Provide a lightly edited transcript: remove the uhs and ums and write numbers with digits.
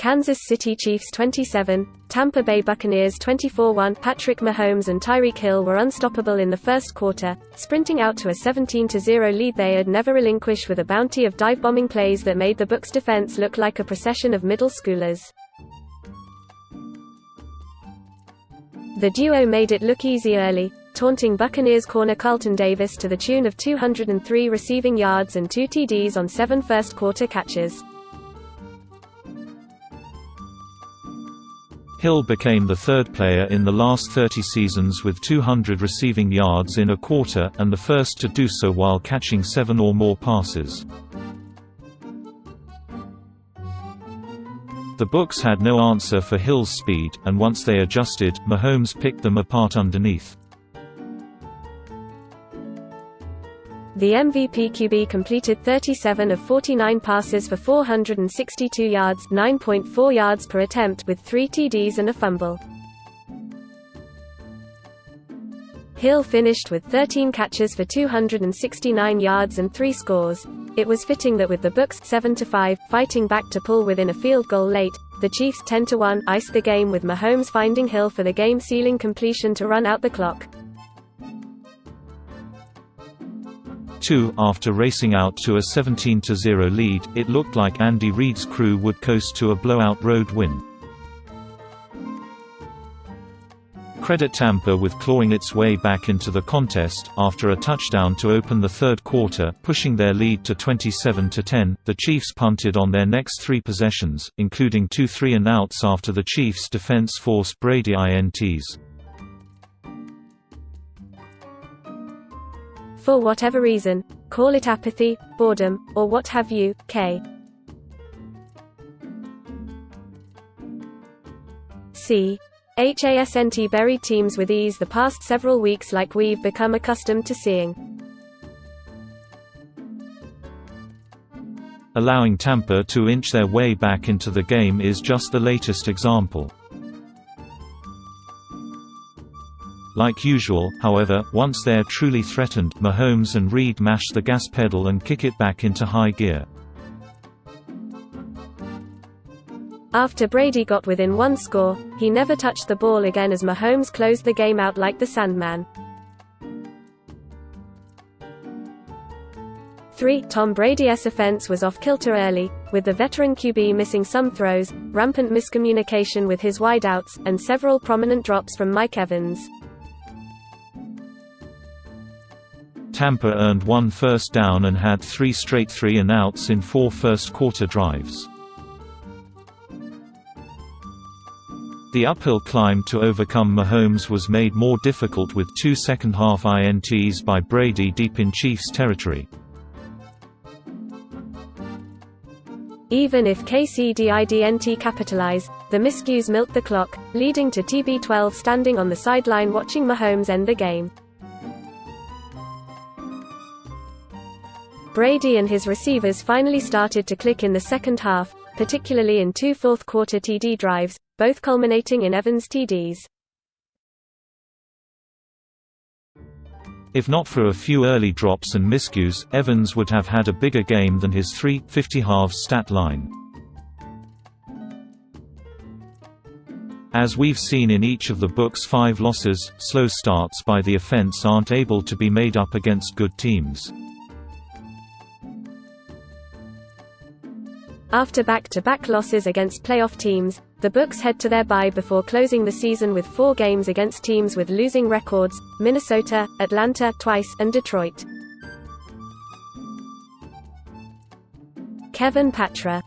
Kansas City Chiefs 27, Tampa Bay Buccaneers 24-1. Patrick Mahomes and Tyreek Hill were unstoppable in the first quarter, sprinting out to a 17-0 lead they had never relinquished with a bounty of dive-bombing plays that made the Bucs defense look like a procession of middle schoolers. The duo made it look easy early, taunting Buccaneers corner Carlton Davis to the tune of 203 receiving yards and 2 TDs on 7 first-quarter catches. Hill became the third player in the last 30 seasons with 200 receiving yards in a quarter, and the first to do so while catching 7 or more passes. The Bucs had no answer for Hill's speed, and once they adjusted, Mahomes picked them apart underneath. The MVP QB completed 37 of 49 passes for 462 yards, 9.4 yards per attempt with 3 TDs and a fumble. Hill finished with 13 catches for 269 yards and 3 scores. It was fitting that with the Bucs 7-5 fighting back to pull within a field goal late, the Chiefs 10-1 iced the game with Mahomes finding Hill for the game-sealing completion to run out the clock. After racing out to a 17-0 lead, it looked like Andy Reid's crew would coast to a blowout road win. Credit Tampa with clawing its way back into the contest, after a touchdown to open the third quarter, pushing their lead to 27-10. The Chiefs punted on their next 3 possessions, including 2 3-and-outs after the Chiefs' defense forced Brady INTs. For whatever reason, call it apathy, boredom, or what have you, Hasn't buried teams with ease the past several weeks like we've become accustomed to seeing. Allowing Tampa to inch their way back into the game is just the latest example. Like usual, however, once they're truly threatened, Mahomes and Reid mash the gas pedal and kick it back into high gear. After Brady got within 1 score, he never touched the ball again as Mahomes closed the game out like the Sandman. Tom Brady's offense was off kilter early, with the veteran QB missing some throws, rampant miscommunication with his wideouts, and several prominent drops from Mike Evans. Tampa earned 1 first down and had 3 straight 3-and-outs in 4 first-quarter drives. The uphill climb to overcome Mahomes was made more difficult with 2 second-half INTs by Brady deep in Chiefs territory. Even if KC didn't capitalize, the miscues milked the clock, leading to TB12 standing on the sideline watching Mahomes end the game. Brady and his receivers finally started to click in the second half, particularly in 2 fourth-quarter TD drives, both culminating in Evans' TDs. If not for a few early drops and miscues, Evans would have had a bigger game than his 3.50 halves stat line. As we've seen in each of the Bucs' 5 losses, slow starts by the offense aren't able to be made up against good teams. After back-to-back losses against playoff teams, the Bucs head to their bye before closing the season with 4 games against teams with losing records: Minnesota, Atlanta twice, and Detroit. Kevin Patra.